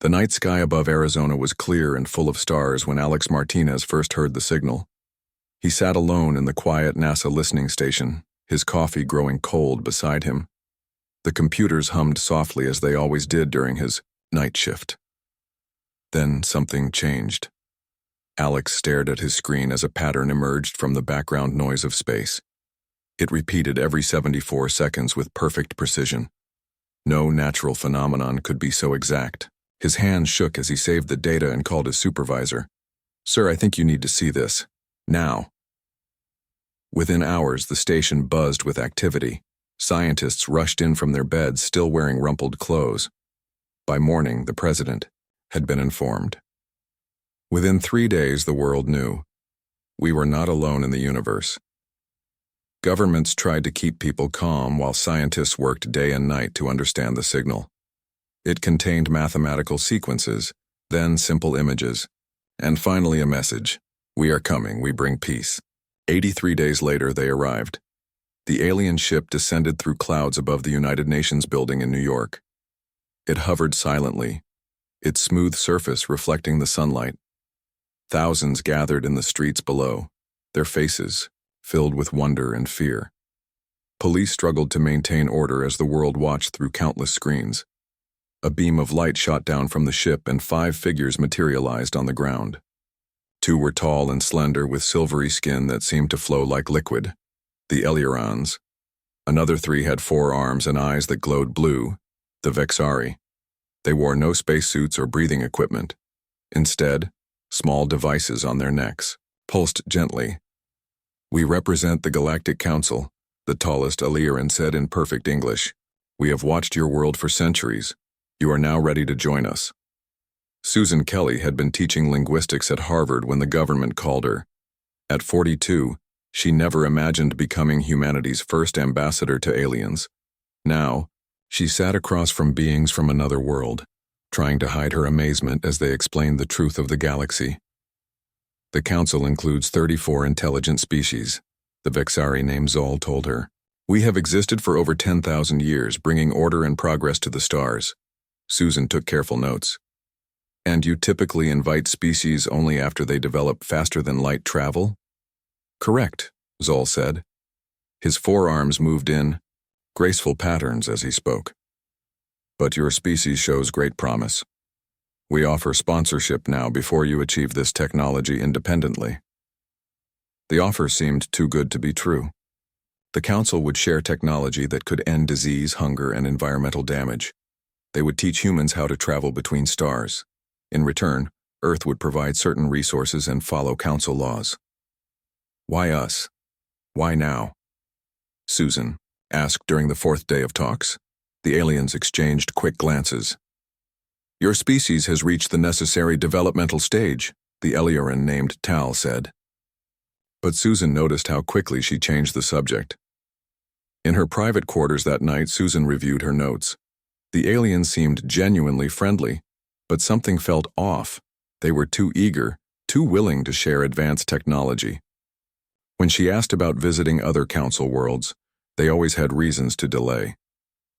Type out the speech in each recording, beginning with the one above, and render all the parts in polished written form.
The night sky above Arizona was clear and full of stars when Alex Martinez first heard the signal. He sat alone in the quiet NASA listening station, his coffee growing cold beside him. The computers hummed softly as they always did during his night shift. Then something changed. Alex stared at his screen as a pattern emerged from the background noise of space. It repeated every 74 seconds with perfect precision. No natural phenomenon could be so exact. His hands shook as he saved the data and called his supervisor. "Sir, I think you need to see this. Now." Within hours, the station buzzed with activity. Scientists rushed in from their beds, still wearing rumpled clothes. By morning, the president had been informed. Within 3 days, the world knew. We were not alone in the universe. Governments tried to keep people calm while scientists worked day and night to understand the signal. It contained mathematical sequences, then simple images, and finally a message. "We are coming, we bring peace." 83 days later, they arrived. The alien ship descended through clouds above the United Nations building in New York. It hovered silently, its smooth surface reflecting the sunlight. Thousands gathered in the streets below, their faces filled with wonder and fear. Police struggled to maintain order as the world watched through countless screens. A beam of light shot down from the ship and 5 figures materialized on the ground. 2 were tall and slender with silvery skin that seemed to flow like liquid, the Eliorans. Another 3 had 4 arms and eyes that glowed blue, the Vexari. They wore no spacesuits or breathing equipment. Instead, small devices on their necks, pulsed gently. "We represent the Galactic Council," the tallest Elioran said in perfect English. "We have watched your world for centuries. You are now ready to join us." Susan Kelly had been teaching linguistics at Harvard when the government called her. At 42, she never imagined becoming humanity's first ambassador to aliens. Now, she sat across from beings from another world, trying to hide her amazement as they explained the truth of the galaxy. "The Council includes 34 intelligent species," the Vexari named Zol told her. "We have existed for over 10,000 years, bringing order and progress to the stars." Susan took careful notes. "And you typically invite species only after they develop faster-than-light travel?" "Correct," Zol said. His forearms moved in graceful patterns as he spoke. "But your species shows great promise. We offer sponsorship now before you achieve this technology independently." The offer seemed too good to be true. The Council would share technology that could end disease, hunger, and environmental damage. They would teach humans how to travel between stars. In return, Earth would provide certain resources and follow Council laws. "Why us? Why now?" Susan asked during the 4th day of talks. The aliens exchanged quick glances. "Your species has reached the necessary developmental stage," the Elioran named Tal said. But Susan noticed how quickly she changed the subject. In her private quarters that night, Susan reviewed her notes. The aliens seemed genuinely friendly, but something felt off. They were too eager, too willing to share advanced technology. When she asked about visiting other Council worlds, they always had reasons to delay.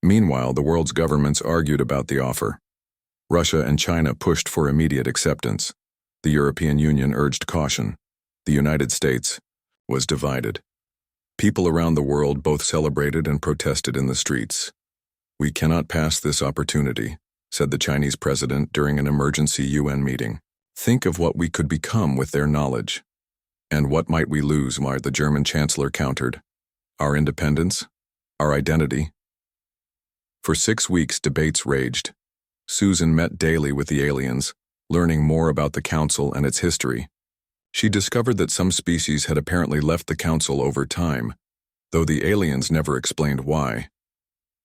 Meanwhile, the world's governments argued about the offer. Russia and China pushed for immediate acceptance. The European Union urged caution. The United States was divided. People around the world both celebrated and protested in the streets. "We cannot pass this opportunity," said the Chinese president during an emergency UN meeting. "Think of what we could become with their knowledge." "And what might we lose?" the German chancellor countered. "Our independence? Our identity?" For 6 weeks, debates raged. Susan met daily with the aliens, learning more about the Council and its history. She discovered that some species had apparently left the Council over time, though the aliens never explained why.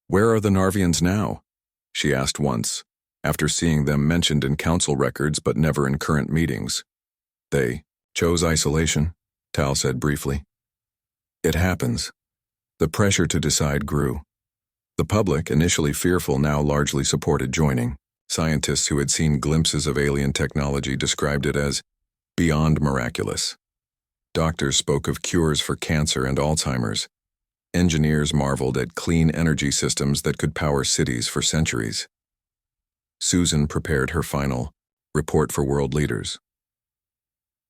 "Where are the Narvians now?" she asked once, after seeing them mentioned in Council records but never in current meetings. "They chose isolation," Tal said briefly. "It happens." The pressure to decide grew. The public, initially fearful, now largely supported joining. Scientists who had seen glimpses of alien technology described it as beyond miraculous. Doctors spoke of cures for cancer and Alzheimer's. Engineers marveled at clean energy systems that could power cities for centuries. Susan prepared her final report for world leaders.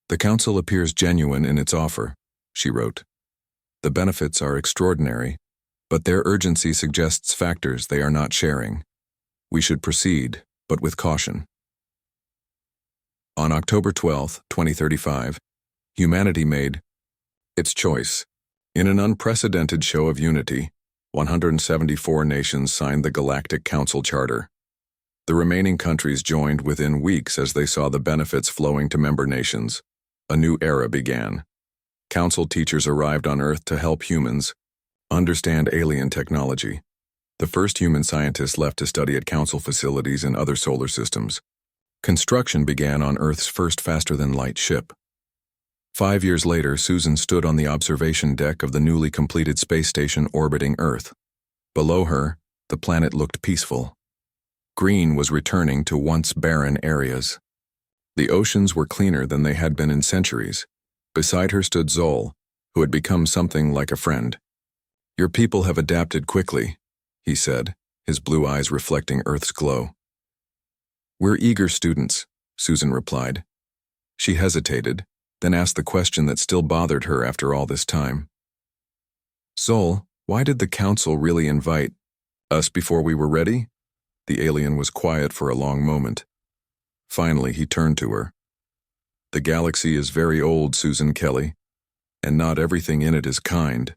"The Council appears genuine in its offer," she wrote. "The benefits are extraordinary, but their urgency suggests factors they are not sharing. We should proceed, but with caution." On October 12, 2035, humanity made its choice. In an unprecedented show of unity, 174 nations signed the Galactic Council Charter. The remaining countries joined within weeks as they saw the benefits flowing to member nations. A new era began. Council teachers arrived on Earth to help humans understand alien technology. The first human scientists left to study at Council facilities in other solar systems. Construction began on Earth's first faster-than-light ship. 5 years later, Susan stood on the observation deck of the newly completed space station orbiting Earth. Below her, the planet looked peaceful. Green was returning to once barren areas. The oceans were cleaner than they had been in centuries. Beside her stood Zol, who had become something like a friend. "Your people have adapted quickly," he said, his blue eyes reflecting Earth's glow. "We're eager students," Susan replied. She hesitated, then asked the question that still bothered her after all this time. "Zol, why did the Council really invite us before we were ready?" The alien was quiet for a long moment. Finally, he turned to her. "The galaxy is very old, Susan Kelly, and not everything in it is kind."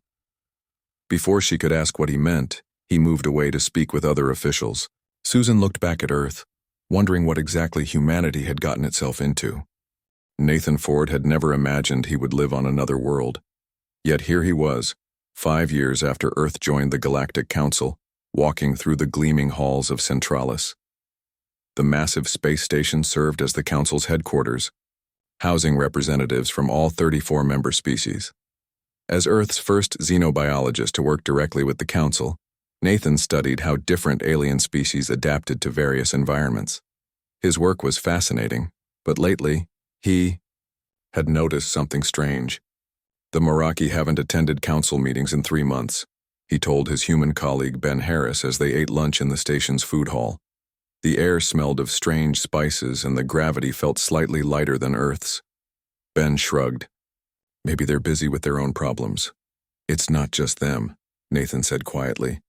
Before she could ask what he meant, he moved away to speak with other officials. Susan looked back at Earth, wondering what exactly humanity had gotten itself into. Nathan Ford had never imagined he would live on another world. Yet here he was, 5 years after Earth joined the Galactic Council, walking through the gleaming halls of Centralis. The massive space station served as the Council's headquarters, housing representatives from all 34 member species. As Earth's first xenobiologist to work directly with the Council, Nathan studied how different alien species adapted to various environments. His work was fascinating, but lately, he had noticed something strange. The Meraki haven't attended Council meetings in 3 months, he told his human colleague Ben Harris as they ate lunch in the station's food hall. The air smelled of strange spices and the gravity felt slightly lighter than Earth's. Ben shrugged. "Maybe they're busy with their own problems." "It's not just them," Nathan said quietly.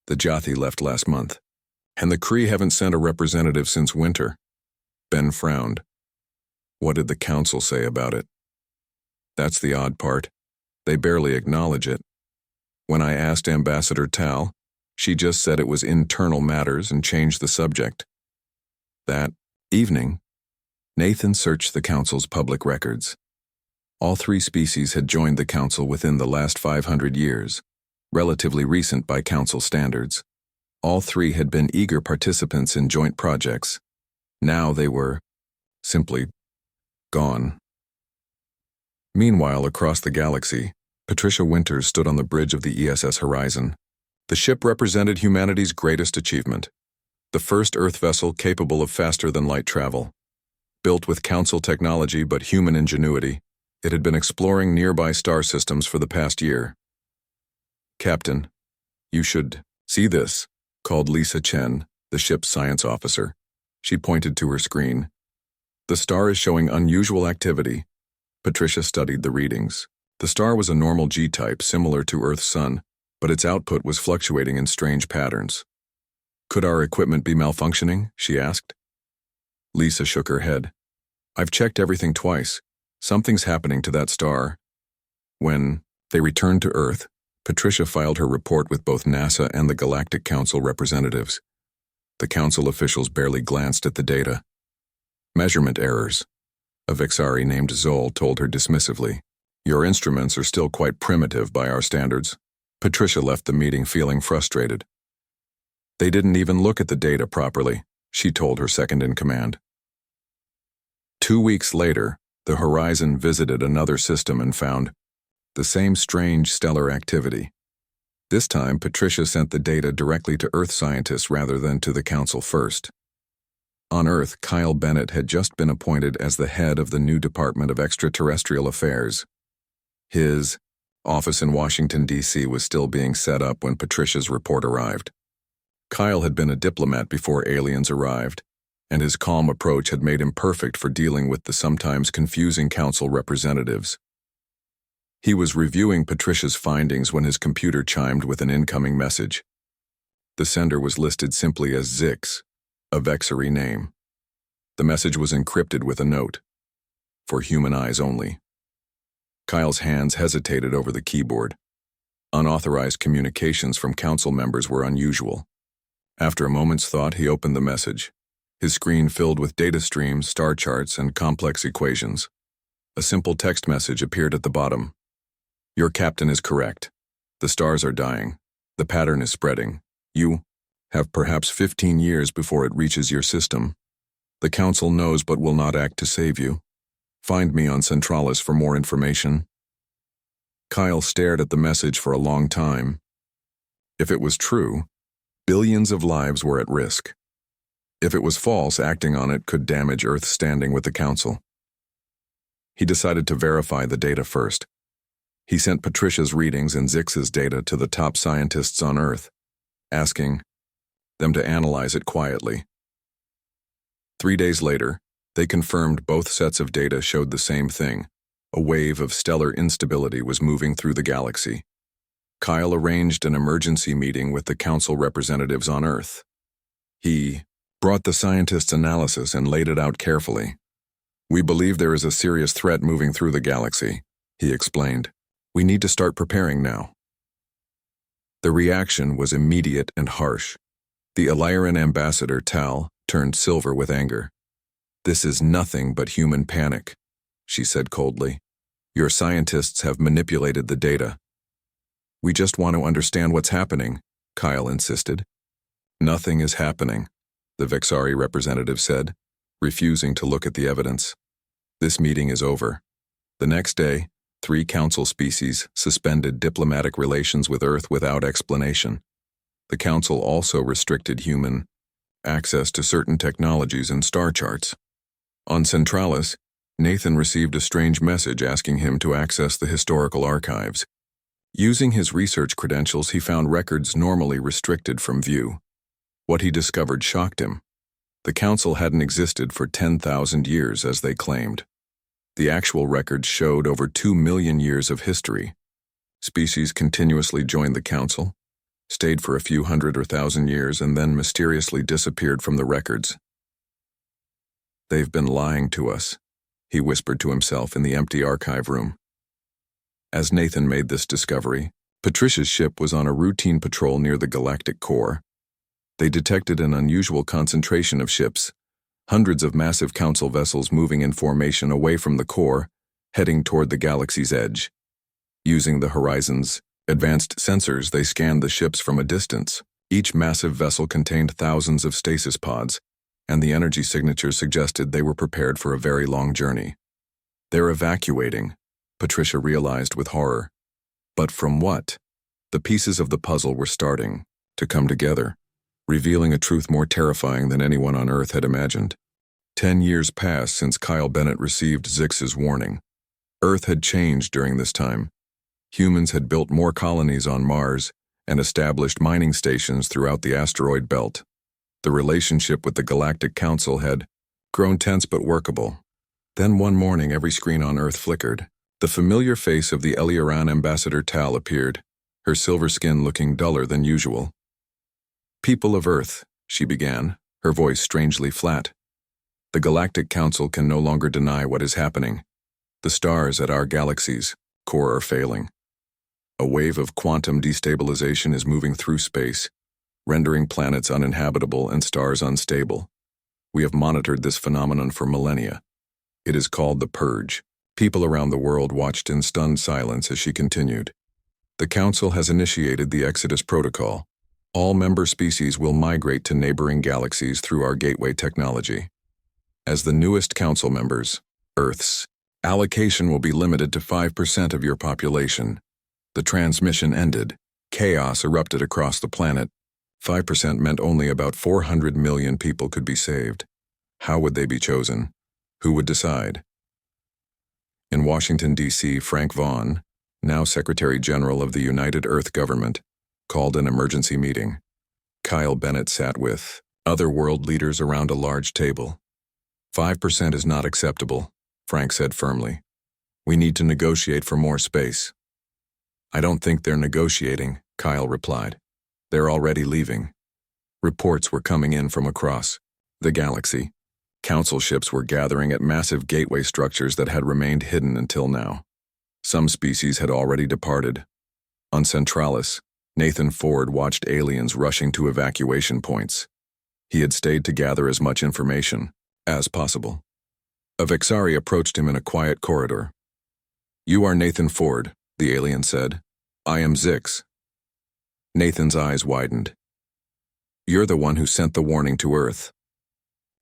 "The Jothi left last month, and the Kree haven't sent a representative since winter." Ben frowned. "What did the Council say about it?" "That's the odd part. They barely acknowledge it. When I asked Ambassador Tal, she just said it was internal matters and changed the subject." That evening, Nathan searched the Council's public records. All 3 species had joined the Council within the last 500 years, relatively recent by Council standards. All 3 had been eager participants in joint projects. Now they were simply gone. Meanwhile, across the galaxy, Patricia Winters stood on the bridge of the ESS Horizon. The ship represented humanity's greatest achievement, the first Earth vessel capable of faster-than-light travel. Built with Council technology but human ingenuity, it had been exploring nearby star systems for the past year. "Captain, you should see this," called Lisa Chen, the ship's science officer. She pointed to her screen. "The star is showing unusual activity." Patricia studied the readings. The star was a normal G-type similar to Earth's sun, but its output was fluctuating in strange patterns. "Could our equipment be malfunctioning?" she asked. Lisa shook her head. "I've checked everything twice. Something's happening to that star." When they returned to Earth, Patricia filed her report with both NASA and the Galactic Council representatives. The Council officials barely glanced at the data. "Measurement errors," a Vixari named Zol told her dismissively. "Your instruments are still quite primitive by our standards." Patricia left the meeting feeling frustrated. "They didn't even look at the data properly," she told her second-in-command. 2 weeks later, the Horizon visited another system and found the same strange stellar activity. This time, Patricia sent the data directly to Earth scientists rather than to the Council first. On Earth, Kyle Bennett had just been appointed as the head of the new Department of Extraterrestrial Affairs. His office in Washington, D.C. was still being set up when Patricia's report arrived. Kyle had been a diplomat before aliens arrived, and his calm approach had made him perfect for dealing with the sometimes confusing council representatives. He was reviewing Patricia's findings when his computer chimed with an incoming message. The sender was listed simply as Zix, a Vexary name. The message was encrypted with a note, "For human eyes only." Kyle's hands hesitated over the keyboard. Unauthorized communications from council members were unusual. After a moment's thought, he opened the message. His screen filled with data streams, star charts, and complex equations. A simple text message appeared at the bottom. "Your captain is correct. The stars are dying. The pattern is spreading. You have perhaps 15 years before it reaches your system. The council knows but will not act to save you. Find me on Centralis for more information." Kyle stared at the message for a long time. If it was true, billions of lives were at risk. If it was false, acting on it could damage Earth's standing with the council. He decided to verify the data first. He sent Patricia's readings and Zix's data to the top scientists on Earth, asking them to analyze it quietly. 3 days later, they confirmed both sets of data showed the same thing. A wave of stellar instability was moving through the galaxy. Kyle arranged an emergency meeting with the council representatives on Earth. He brought the scientists' analysis and laid it out carefully. "We believe there is a serious threat moving through the galaxy," he explained. "We need to start preparing now." The reaction was immediate and harsh. The Illyrian ambassador, Tal, turned silver with anger. "This is nothing but human panic," she said coldly. "Your scientists have manipulated the data." "We just want to understand what's happening," Kyle insisted. "Nothing is happening," the Vexari representative said, refusing to look at the evidence. "This meeting is over." The next day, 3 council species suspended diplomatic relations with Earth without explanation. The council also restricted human access to certain technologies and star charts. On Centralis, Nathan received a strange message asking him to access the historical archives. Using his research credentials, he found records normally restricted from view. What he discovered shocked him. The council hadn't existed for 10,000 years, as they claimed. The actual records showed over 2 million years of history. Species continuously joined the council, stayed for a few hundred or thousand years, and then mysteriously disappeared from the records. "They've been lying to us," he whispered to himself in the empty archive room. As Nathan made this discovery, Patricia's ship was on a routine patrol near the galactic core. They detected an unusual concentration of ships, hundreds of massive council vessels moving in formation away from the core, heading toward the galaxy's edge. Using the Horizon's advanced sensors, they scanned the ships from a distance. Each massive vessel contained thousands of stasis pods, and the energy signatures suggested they were prepared for a very long journey. "They're evacuating," Patricia realized with horror. But from what? The pieces of the puzzle were starting to come together, revealing a truth more terrifying than anyone on Earth had imagined. 10 years passed since Kyle Bennett received Zix's warning. Earth had changed during this time. Humans had built more colonies on Mars and established mining stations throughout the asteroid belt. The relationship with the Galactic Council had grown tense but workable. Then one morning, every screen on Earth flickered. The familiar face of the Illyrian ambassador Tal appeared, her silver skin looking duller than usual. "People of Earth," she began, her voice strangely flat. "The Galactic Council can no longer deny what is happening. The stars at our galaxy's core are failing. A wave of quantum destabilization is moving through space, rendering planets uninhabitable and stars unstable. We have monitored this phenomenon for millennia. It is called the Purge." People around the world watched in stunned silence as she continued. "The Council has initiated the Exodus Protocol. All member species will migrate to neighboring galaxies through our gateway technology. As the newest Council members, Earth's allocation will be limited to 5% of your population." The transmission ended. Chaos erupted across the planet. 5% meant only about 400 million people could be saved. How would they be chosen? Who would decide? In Washington, D.C., Frank Vaughn, now Secretary General of the United Earth Government, called an emergency meeting. Kyle Bennett sat with Other world leaders around a large table. 5% is not acceptable, Frank said firmly. We need to negotiate for more space. I don't think they're negotiating, Kyle replied. They're already leaving. Reports were coming in from across the galaxy. Council ships were gathering at massive gateway structures that had remained hidden until now. Some species had already departed. On Centralis, Nathan Ford watched aliens rushing to evacuation points. He had stayed to gather as much information as possible. A Vexari approached him in a quiet corridor. You are Nathan Ford, the alien said. I am Zix. Nathan's eyes widened. You're the one who sent the warning to Earth.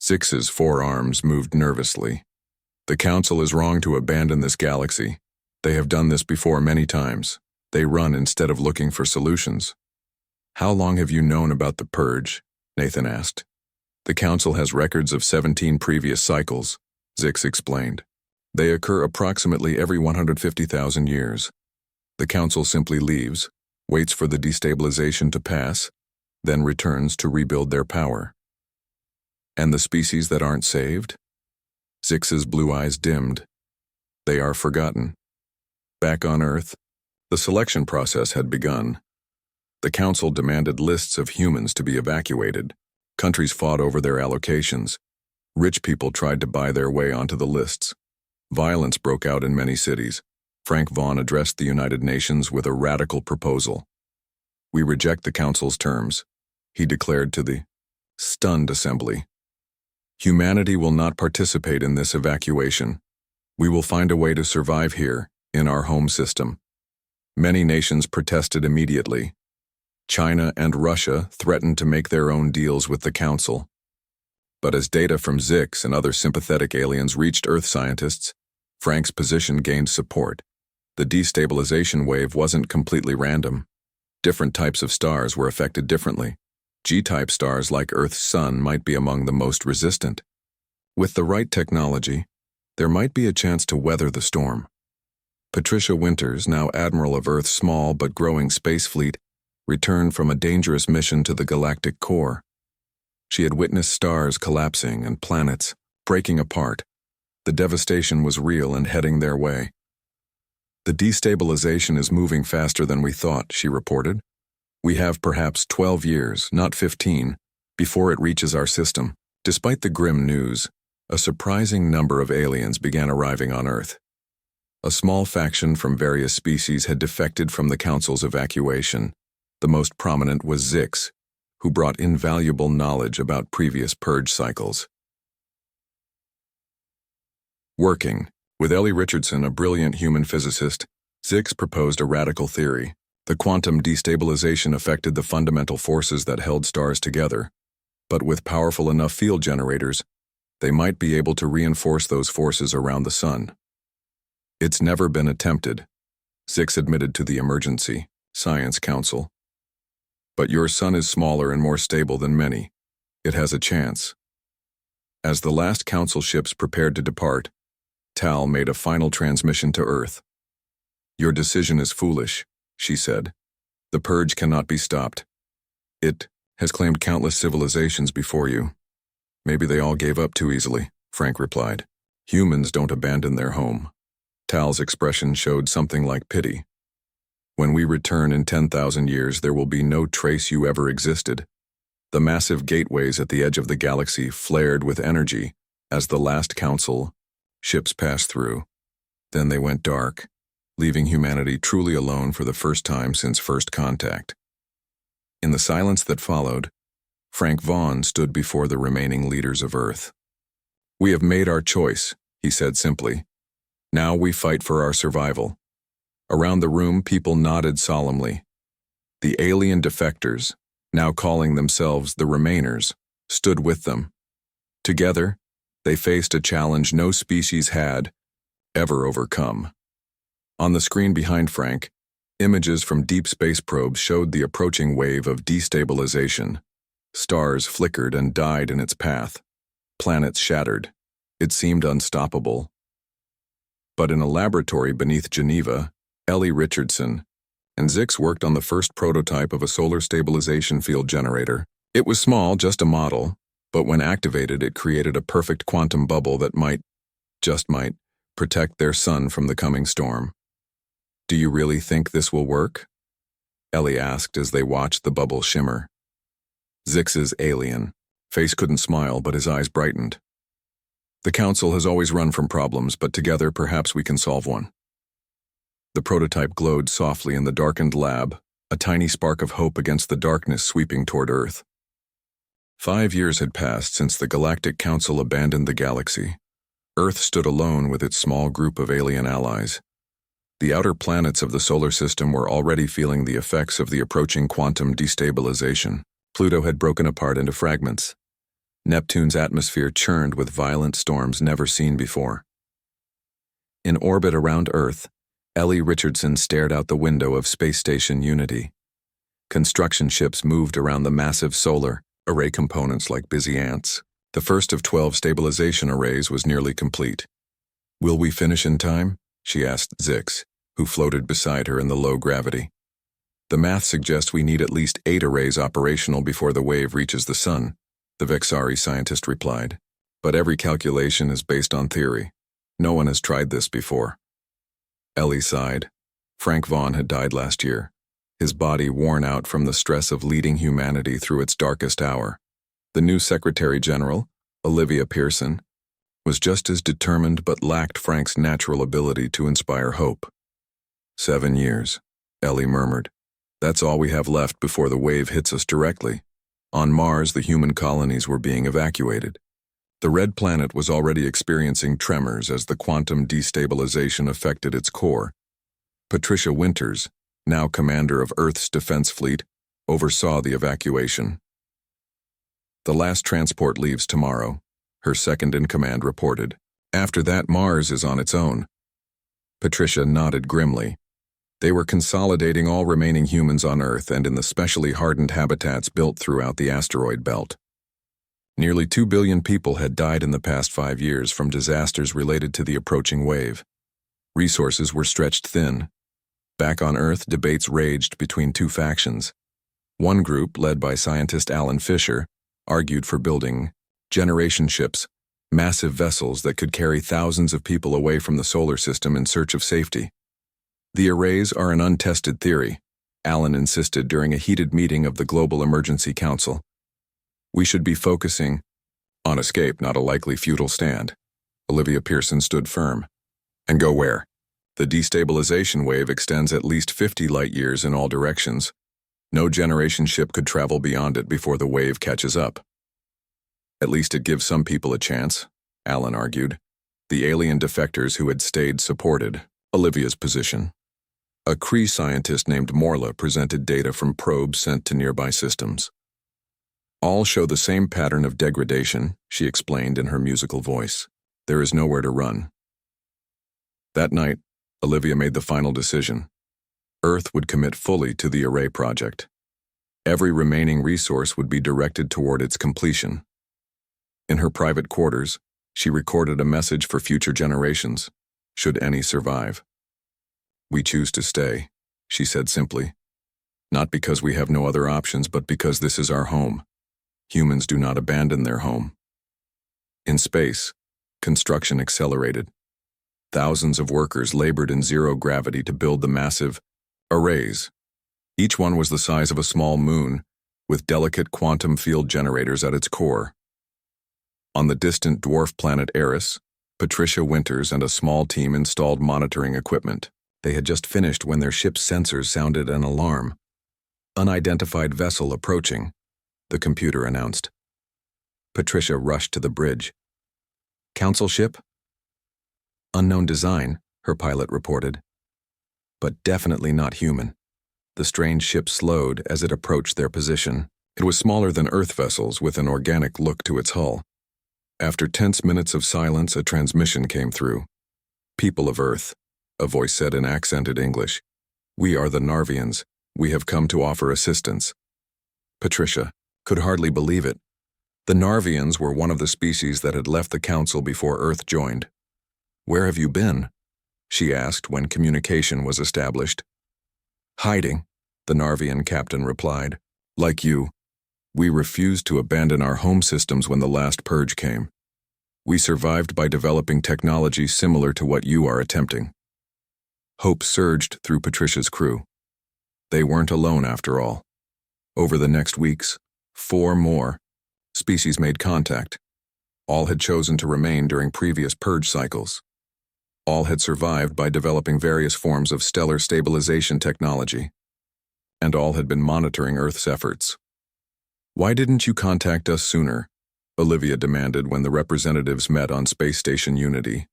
Zix's forearms moved nervously. The Council is wrong to abandon this galaxy. They have done this before many times. They run instead of looking for solutions. How long have you known about the Purge? Nathan asked. The Council has records of 17 previous cycles, Zix explained. They occur approximately every 150,000 years. The Council simply leaves, waits for the destabilization to pass, then returns to rebuild their power. And the species that aren't saved? Zix's blue eyes dimmed. They are forgotten. Back on Earth, the selection process had begun. The Council demanded lists of humans to be evacuated. Countries fought over their allocations. Rich people tried to buy their way onto the lists. Violence broke out in many cities. Frank Vaughn addressed the United Nations with a radical proposal. We reject the Council's terms, he declared to the stunned assembly. Humanity will not participate in this evacuation. We will find a way to survive here, in our home system. Many nations protested immediately. China and Russia threatened to make their own deals with the Council. But as data from Zix and other sympathetic aliens reached Earth scientists, Frank's position gained support. The destabilization wave wasn't completely random. Different types of stars were affected differently. G-type stars like Earth's sun might be among the most resistant. With the right technology, there might be a chance to weather the storm. Patricia Winters, now Admiral of Earth's small but growing space fleet, returned from a dangerous mission to the galactic core. She had witnessed stars collapsing and planets breaking apart. The devastation was real and heading their way. The destabilization is moving faster than we thought, she reported. We have perhaps 12 years, not 15, before it reaches our system. Despite the grim news, a surprising number of aliens began arriving on Earth. A small faction from various species had defected from the Council's evacuation. The most prominent was Zix, who brought invaluable knowledge about previous purge cycles. Working with Ellie Richardson, a brilliant human physicist, Zix proposed a radical theory. The quantum destabilization affected the fundamental forces that held stars together, but with powerful enough field generators, they might be able to reinforce those forces around the sun. It's never been attempted, Zix admitted to the Emergency Science Council. But your sun is smaller and more stable than many. It has a chance. As the last Council ships prepared to depart, Tal made a final transmission to Earth. Your decision is foolish, she said. The purge cannot be stopped. It has claimed countless civilizations before you. Maybe they all gave up too easily, Frank replied. Humans don't abandon their home. Tal's expression showed something like pity. When we return in 10,000 years, there will be no trace you ever existed. The massive gateways at the edge of the galaxy flared with energy as the last Council ships passed through. Then they went dark, leaving humanity truly alone for the first time since first contact. In the silence that followed, Frank Vaughn stood before the remaining leaders of Earth. We have made our choice, he said simply. Now we fight for our survival. Around the room, people nodded solemnly. The alien defectors, now calling themselves the Remainers, stood with them. Together, they faced a challenge no species had ever overcome. On the screen behind Frank, images from deep space probes showed the approaching wave of destabilization. Stars flickered and died in its path. Planets shattered. It seemed unstoppable. But in a laboratory beneath Geneva, Ellie Richardson and Zix worked on the first prototype of a solar stabilization field generator. It was small, just a model, but when activated it created a perfect quantum bubble that just might, protect their son from the coming storm. "Do you really think this will work?" Ellie asked as they watched the bubble shimmer. Zix's alien face couldn't smile, but his eyes brightened. "The Council has always run from problems, but together perhaps we can solve one." The prototype glowed softly in the darkened lab, a tiny spark of hope against the darkness sweeping toward Earth. 5 years had passed since the Galactic Council abandoned the galaxy. Earth stood alone with its small group of alien allies. The outer planets of the solar system were already feeling the effects of the approaching quantum destabilization. Pluto had broken apart into fragments. Neptune's atmosphere churned with violent storms never seen before. In orbit around Earth, Ellie Richardson stared out the window of Space Station Unity. Construction ships moved around the massive solar array components like busy ants. The first of 12 stabilization arrays was nearly complete. "Will we finish in time?" she asked Zix, who floated beside her in the low gravity. "The math suggests we need at least 8 arrays operational before the wave reaches the sun," the Vexari scientist replied. "But every calculation is based on theory. No one has tried this before." Ellie sighed. Frank Vaughn had died last year, his body worn out from the stress of leading humanity through its darkest hour. The new Secretary General, Olivia Pearson, was just as determined but lacked Frank's natural ability to inspire hope. 7 years, Ellie murmured. "That's all we have left before the wave hits us directly." On Mars, the human colonies were being evacuated. The red planet was already experiencing tremors as the quantum destabilization affected its core. Patricia Winters, now commander of Earth's defense fleet, oversaw the evacuation. "The last transport leaves tomorrow," her second-in-command reported. "After that, Mars is on its own." Patricia nodded grimly. They were consolidating all remaining humans on Earth and in the specially hardened habitats built throughout the asteroid belt. Nearly 2 billion people had died in the past 5 years from disasters related to the approaching wave. Resources were stretched thin. Back on Earth, debates raged between two factions. One group, led by scientist Alan Fisher, argued for building generation ships, massive vessels that could carry thousands of people away from the solar system in search of safety. "The arrays are an untested theory," Alan insisted during a heated meeting of the Global Emergency Council. "We should be focusing on escape, not a likely futile stand." Olivia Pearson stood firm. "And go where? The destabilization wave extends at least 50 light-years in all directions. No generation ship could travel beyond it before the wave catches up." "At least it gives some people a chance," Alan argued. The alien defectors who had stayed supported Olivia's position. A Kree scientist named Morla presented data from probes sent to nearby systems. "All show the same pattern of degradation," she explained in her musical voice. "There is nowhere to run." That night, Olivia made the final decision. Earth would commit fully to the array project. Every remaining resource would be directed toward its completion. In her private quarters, she recorded a message for future generations, should any survive. "We choose to stay," she said simply. "Not because we have no other options, but because this is our home. Humans do not abandon their home." In space, construction accelerated. Thousands of workers labored in zero gravity to build the massive arrays. Each one was the size of a small moon, with delicate quantum field generators at its core. On the distant dwarf planet Eris, Patricia Winters and a small team installed monitoring equipment. They had just finished when their ship's sensors sounded an alarm. "Unidentified vessel approaching," the computer announced. Patricia rushed to the bridge. "Council ship?" "Unknown design," her pilot reported. "But definitely not human." The strange ship slowed as it approached their position. It was smaller than Earth vessels, with an organic look to its hull. After tense minutes of silence, a transmission came through. "People of Earth," a voice said in accented English. "We are the Narvians. We have come to offer assistance." Patricia could hardly believe it. The Narvians were one of the species that had left the Council before Earth joined. "Where have you been?" she asked when communication was established. "Hiding," the Narvian captain replied. "Like you. We refused to abandon our home systems when the last purge came. We survived by developing technology similar to what you are attempting. Hope surged through Patricia's crew. They weren't alone after all. Over the next weeks, 4 more species made contact. All had chosen to remain during previous purge cycles. All had survived by developing various forms of stellar stabilization technology. And all had been monitoring Earth's efforts. "Why didn't you contact us sooner?" Olivia demanded when the representatives met on Space Station Unity.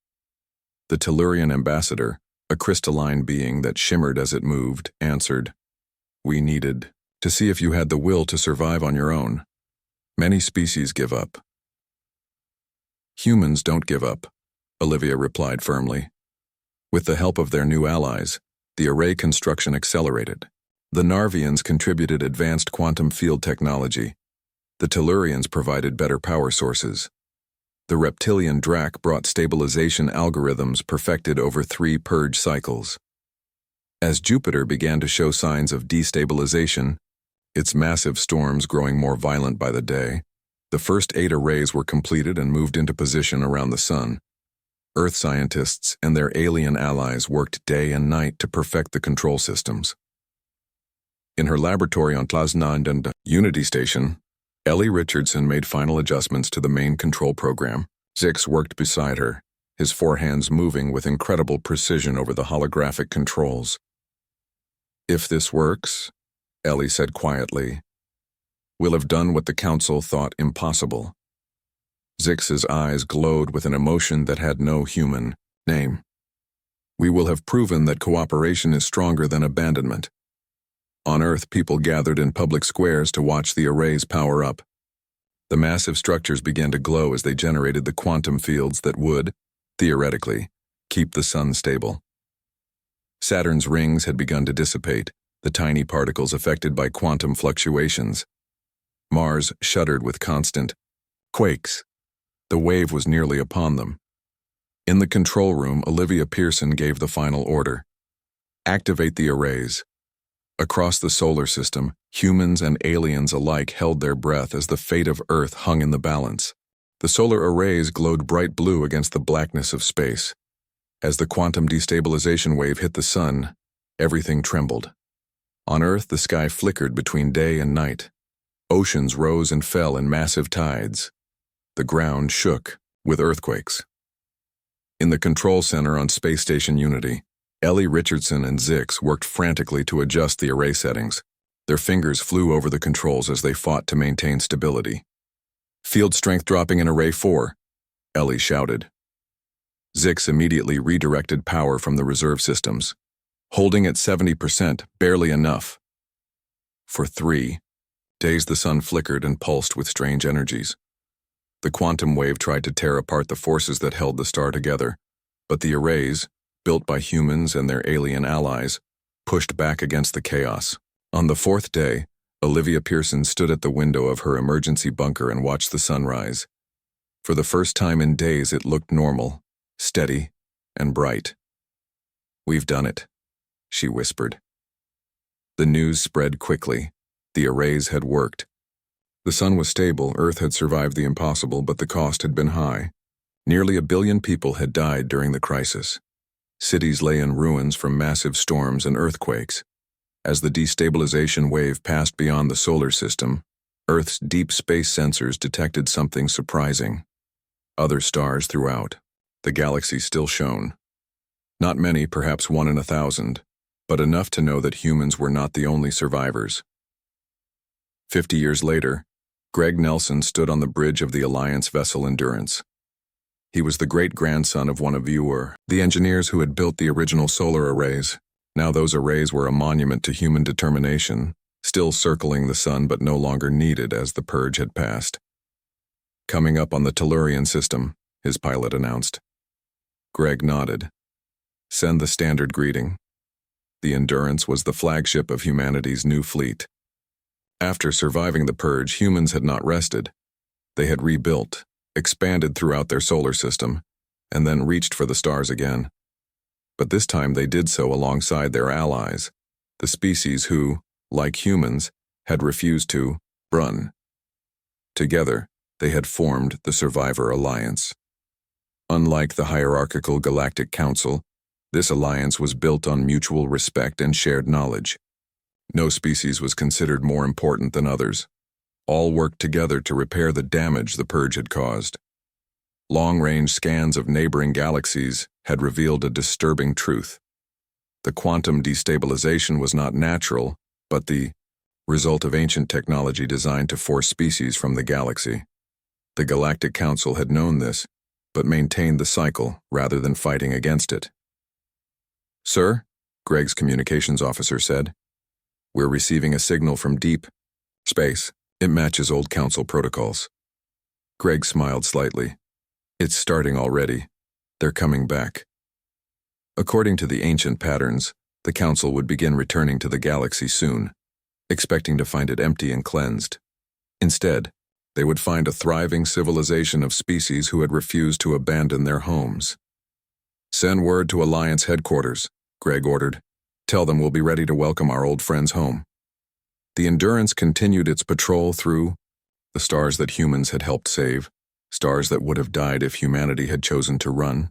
The Tellurian ambassador, a crystalline being that shimmered as it moved, answered, "We needed to see if you had the will to survive on your own. Many species give up." "Humans don't give up," Olivia replied firmly. With the help of their new allies, the array construction accelerated. The Narvians contributed advanced quantum field technology. The Tellurians provided better power sources. The reptilian Drac brought stabilization algorithms perfected over 3 purge cycles. As Jupiter began to show signs of destabilization, its massive storms growing more violent by the day, the first 8 arrays were completed and moved into position around the Sun. Earth scientists and their alien allies worked day and night to perfect the control systems. In her laboratory on Tlasnand and Unity Station, Ellie Richardson made final adjustments to the main control program. Zix worked beside her, his 4 hands moving with incredible precision over the holographic controls. "If this works," Ellie said quietly, "we'll have done what the Council thought impossible." Zix's eyes glowed with an emotion that had no human name. "We will have proven that cooperation is stronger than abandonment." On Earth, people gathered in public squares to watch the arrays power up. The massive structures began to glow as they generated the quantum fields that would, theoretically, keep the Sun stable. Saturn's rings had begun to dissipate, the tiny particles affected by quantum fluctuations. Mars shuddered with constant quakes. The wave was nearly upon them. In the control room, Olivia Pearson gave the final order. "Activate the arrays." Across the solar system, humans and aliens alike held their breath as the fate of Earth hung in the balance. The solar arrays glowed bright blue against the blackness of space. As the quantum destabilization wave hit the Sun, everything trembled. On Earth, the sky flickered between day and night. Oceans rose and fell in massive tides. The ground shook with earthquakes. In the control center on Space Station Unity, Ellie Richardson and Zix worked frantically to adjust the array settings. Their fingers flew over the controls as they fought to maintain stability. "Field strength dropping in Array 4, Ellie shouted. Zix immediately redirected power from the reserve systems. "Holding at 70%, barely enough." For 3 days the Sun flickered and pulsed with strange energies. The quantum wave tried to tear apart the forces that held the star together, but the arrays, built by humans and their alien allies, pushed back against the chaos. On the 4th day, Olivia Pearson stood at the window of her emergency bunker and watched the sunrise. For the first time in days, it looked normal, steady, and bright. "We've done it," she whispered. The news spread quickly. The arrays had worked. The Sun was stable, Earth had survived the impossible, but the cost had been high. Nearly 1 billion people had died during the crisis. Cities lay in ruins from massive storms and earthquakes. As the destabilization wave passed beyond the solar system, Earth's deep space sensors detected something surprising. Other stars throughout. The galaxy still shone. Not many, perhaps 1 in 1,000, but enough to know that humans were not the only survivors. 50 years later, Greg Nelson stood on the bridge of the Alliance vessel Endurance. He was the great-grandson of one of the engineers who had built the original solar arrays. Now those arrays were a monument to human determination, still circling the Sun but no longer needed as the purge had passed. "Coming up on the Tellurian system," his pilot announced. Greg nodded. "Send the standard greeting." The Endurance was the flagship of humanity's new fleet. After surviving the purge, humans had not rested. They had rebuilt, expanded throughout their solar system, and then reached for the stars again. But this time they did so alongside their allies, the species who, like humans, had refused to run. Together, they had formed the Survivor Alliance. Unlike the hierarchical Galactic Council, this alliance was built on mutual respect and shared knowledge. No species was considered more important than others. All worked together to repair the damage the purge had caused. Long-range scans of neighboring galaxies had revealed a disturbing truth. The quantum destabilization was not natural, but the result of ancient technology designed to force species from the galaxy. The Galactic Council had known this, but maintained the cycle rather than fighting against it. "Sir," Greg's communications officer said, "we're receiving a signal from deep space. It matches old Council protocols." Greg smiled slightly. "It's starting already. They're coming back." According to the ancient patterns, the Council would begin returning to the galaxy soon, expecting to find it empty and cleansed. Instead, they would find a thriving civilization of species who had refused to abandon their homes. "Send word to Alliance headquarters," Greg ordered. "Tell them we'll be ready to welcome our old friends home." The Endurance continued its patrol through the stars that humans had helped save, stars that would have died if humanity had chosen to run.